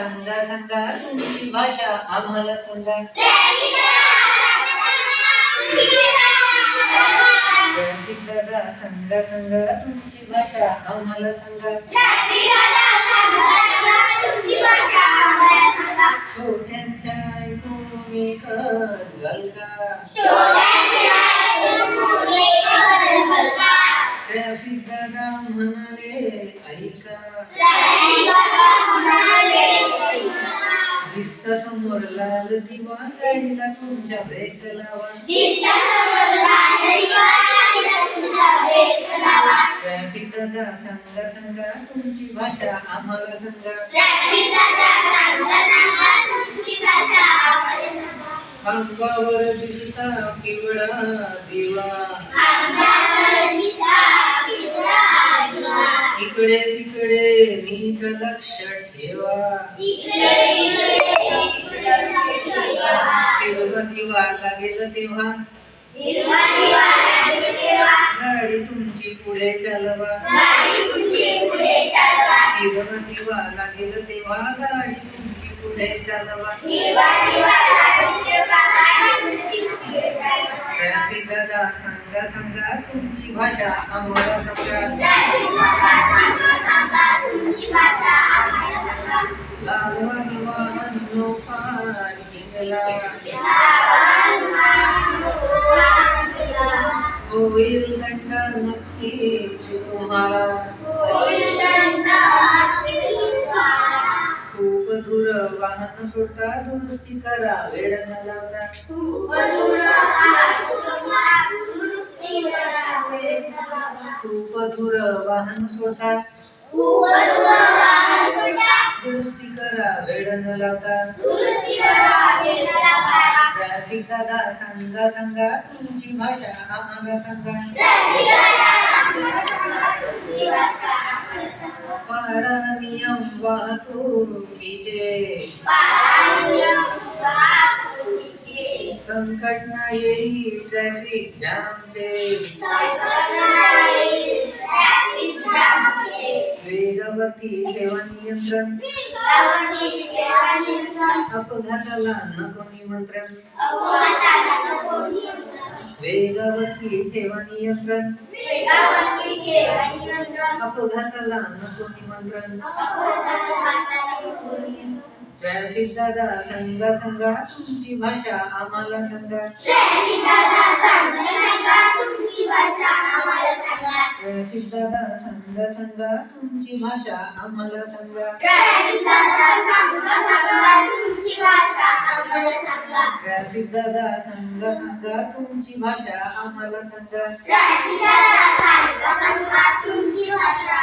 सांगा सांगा तुमची भाषा आम्हाला सांगा. ट्रॅफिक दादा सांगा सांगा तुमची भाषा आम्हाला सांगा. छोट्यांच्या ऐकून एकच गलका. ट्रॅफिक दादा म्हणाले ऐका. दिसता समोर लाल दिवा गाडीला तुमच्या ब्रेक लावा. ट्रॅफिक दादा सांगा सांगा तुमची भाषा आम्हाला सांगा. खांबावर दिसता पिवळा दिवा. इकडे तिकडे नीट लक्ष ठेवा. हिरवा दिवा लागेल तेव्हा गाडी तुमची पुढे चालवा. हिरवा दिवा लागेल तेव्हा गाडी तुमची पुढे चालवा. ट्रॅफिक दादा सांगा सांगा तुमची भाषा आम्हाला सांगा. लाल वाहन नो पार्किंगला. होईल दंड नक्कीच तुम्हाला. खूप दूर वाहन सोडता दुरुस्ती करा वेळ न लावता. खूप दूर वाहन सोडता दुरुस्ती करा वेळ न लावता. ट्रॅफिक दादा सांगा सांगा तुमची भाषा आम्हाला सांगा. पाळा नियम वाहतुकीचे. संकट न येईल ट्रॅफिक जामचे. वेगावरती ठेवा नियंत्रण. अपघाताला नको निमंत्रण. वेगावरती ठेवा नियंत्रण. अपघाताला नको निमंत्रण. ट्रॅफिक दादा सांगा सांगा तुमची भाषा आम्हाला सांगा. ट्रॅफिक दादा सांगा सांगा तुमची भाषा आम्हाला सांगा. ट्रॅफिक दादा सांगा सांगा तुमची भाषा आम्हाला सांगा. ट्रॅफिक दादा सांगा सांगा तुमची भाषा आम्हाला सांगा. ट्रॅफिक दादा सांगा सांगा तुमची भाषा आम्हाला सांगा. ट्रॅफिक दादा सांगा सांगा तुमची भाषा